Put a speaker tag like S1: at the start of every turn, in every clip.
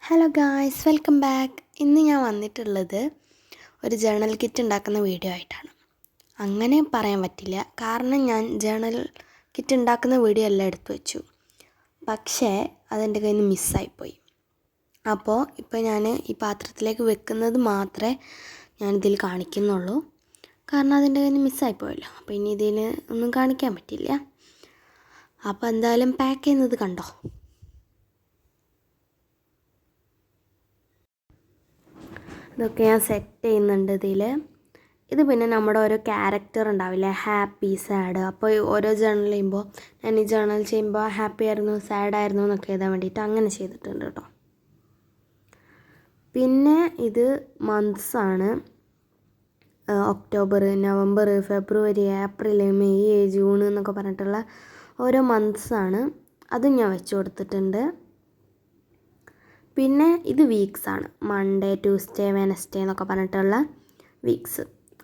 S1: Hello guys, welcome back. ഇന്ന് ഞാൻ വന്നിട്ടുള്ളത് ഒരു ജേണൽ കിറ്റ് ഉണ്ടാക്കുന്ന വീഡിയോ ആയിട്ടാണ്. അങ്ങനെ പറയാൻ പറ്റില്ല, കാരണം ഞാൻ ജേണൽ കിറ്റ് ഉണ്ടാക്കുന്ന വീഡിയോ എല്ലാം എടുത്തു വെച്ചു. പക്ഷേ അതെൻ്റെ കയ്യിൽ നിന്ന് മിസ്സായിപ്പോയി. അപ്പോൾ ഇപ്പോൾ ഞാൻ ഈ പാത്രത്തിലേക്ക് വെക്കുന്നത് മാത്രമേ ഞാനിതിൽ കാണിക്കുന്നുള്ളൂ, കാരണം അതെൻ്റെ കയ്യിൽ നിന്ന് മിസ്സായിപ്പോയല്ലോ. അപ്പോൾ ഇനി ഇതിൽ ഒന്നും കാണിക്കാൻ പറ്റില്ല. അപ്പോൾ എന്തായാലും പാക്ക് ചെയ്യുന്നത് കണ്ടോ. ഇതൊക്കെ ഞാൻ സെറ്റ് ചെയ്യുന്നുണ്ട് ഇതിൽ. ഇത് പിന്നെ നമ്മുടെ ഓരോ ക്യാരക്ടർ ഉണ്ടാവില്ലേ, ഹാപ്പി, സാഡ്. അപ്പോൾ ഓരോ ജേണൽ ചെയ്യുമ്പോൾ ഞാൻ ഈ ജേണൽ ചെയ്യുമ്പോൾ ഹാപ്പി ആയിരുന്നു, സാഡ് ആയിരുന്നു എന്നൊക്കെ എഴുതാൻ വേണ്ടിയിട്ട് അങ്ങനെ ചെയ്തിട്ടുണ്ട് കേട്ടോ. പിന്നെ ഇത് മന്ത്സാണ്. ഒക്ടോബർ, നവംബർ, ഫെബ്രുവരി, ഏപ്രിൽ, മെയ്, ജൂൺ എന്നൊക്കെ പറഞ്ഞിട്ടുള്ള ഓരോ മന്ത്സാണ്. അതും ഞാൻ വെച്ച് കൊടുത്തിട്ടുണ്ട്. പിന്നെ ഇത് വീക്സാണ്, മൺഡേ, ട്യൂസ്ഡേ, വെനസ്ഡേ എന്നൊക്കെ പറഞ്ഞിട്ടുള്ള വീക്സ്.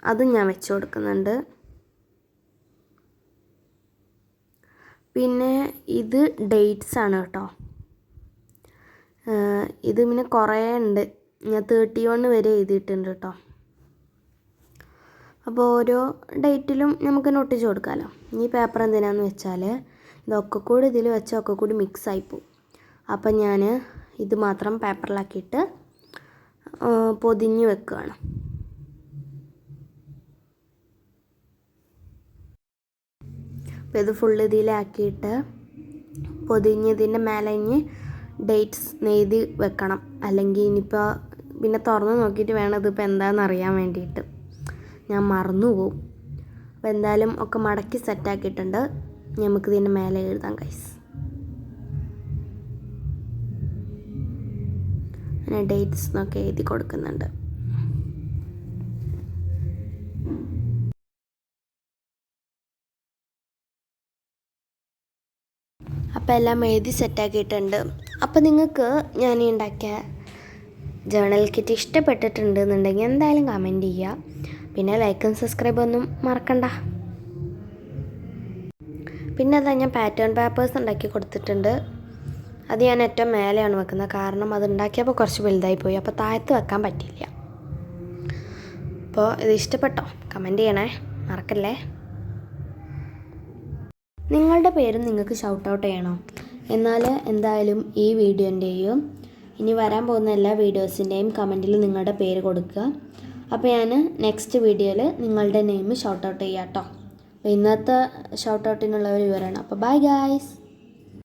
S1: അതും ഞാൻ വെച്ച് കൊടുക്കുന്നുണ്ട്. പിന്നെ ഇത് ഡേറ്റ്സ് ആണ് കേട്ടോ. ഇത് പിന്നെ കുറേ ഉണ്ട്, ഞാൻ 31 വരെ എഴുതിയിട്ടുണ്ട് കേട്ടോ. അപ്പോൾ ഓരോ ഡേറ്റിലും നമുക്ക് ഒട്ടിച്ച് കൊടുക്കാമല്ലോ. ഈ പേപ്പർ എന്തിനാന്ന് വെച്ചാൽ ഇതൊക്കെ കൂടി ഇതിൽ വെച്ചാൽ ഒക്കെ കൂടി മിക്സ് ആയിപ്പോവും. അപ്പം ഞാൻ ഇത് മാത്രം പേപ്പറിലാക്കിയിട്ട് പൊതിഞ്ഞ് വെക്കുകയാണ്. അപ്പോൾ ഇത് ഫുള്ള് ഇതിലാക്കിയിട്ട് പൊതിഞ്ഞ് ഇതിൻ്റെ മേലെ ഡേറ്റ്സ് എഴുതി വെക്കണം. അല്ലെങ്കിൽ ഇനിയിപ്പോൾ പിന്നെ തുറന്ന് നോക്കിയിട്ട് വേണം ഇതിപ്പോൾ എന്താണെന്ന് അറിയാൻ വേണ്ടിയിട്ട്. ഞാൻ മറന്നു പോവും. അപ്പോൾ എന്തായാലും ഒക്കെ മടക്കി സെറ്റാക്കിയിട്ടുണ്ട്. നമുക്കിതിൻ്റെ മേലെ എഴുതാം ഗൈസ്. അങ്ങനെ ഡേറ്റ്സ് എന്നൊക്കെ എഴുതി കൊടുക്കുന്നുണ്ട്. അപ്പോൾ എല്ലാം എഴുതി സെറ്റാക്കിയിട്ടുണ്ട്. അപ്പോൾ നിങ്ങൾക്ക് ഞാൻ ഈ ഉണ്ടാക്കിയ ജേണൽ കിറ്റ് ഇഷ്ടപ്പെട്ടിട്ടുണ്ട് എന്നുണ്ടെങ്കിൽ എന്തായാലും കമൻറ്റ് ചെയ്യുക. പിന്നെ ലൈക്കും സബ്സ്ക്രൈബൊന്നും മറക്കണ്ട. പിന്നെ അതാ ഞാൻ പാറ്റേൺ പേപ്പേഴ്സ് ഉണ്ടാക്കി കൊടുത്തിട്ടുണ്ട്. അത് ഞാൻ ഏറ്റവും മേലെയാണ് വെക്കുന്നത്, കാരണം അത് ഉണ്ടാക്കിയപ്പോൾ കുറച്ച് വലുതായി പോയി. അപ്പോൾ താഴത്ത് വെക്കാൻ പറ്റില്ല. അപ്പോൾ ഇത് ഇഷ്ടപ്പെട്ടോ? കമൻറ്റ് ചെയ്യണേ, മറക്കല്ലേ. നിങ്ങളുടെ പേരും നിങ്ങൾക്ക് ഷൗട്ട് ഔട്ട് ചെയ്യണം. എന്നാൽ എന്തായാലും ഈ വീഡിയോൻ്റെയും ഇനി വരാൻ പോകുന്ന എല്ലാ വീഡിയോസിൻ്റെയും കമൻറ്റിൽ നിങ്ങളുടെ പേര് കൊടുക്കുക. അപ്പോൾ ഞാൻ നെക്സ്റ്റ് വീഡിയോയിൽ നിങ്ങളുടെ നെയിം ഷൗട്ട് ഔട്ട് ചെയ്യാം കേട്ടോ. അപ്പോൾ ഇന്നത്തെ ഷൗട്ട് ഔട്ടിനുള്ള ഒരു വിവരമാണ്. അപ്പോൾ ബൈ ഗായ്സ്.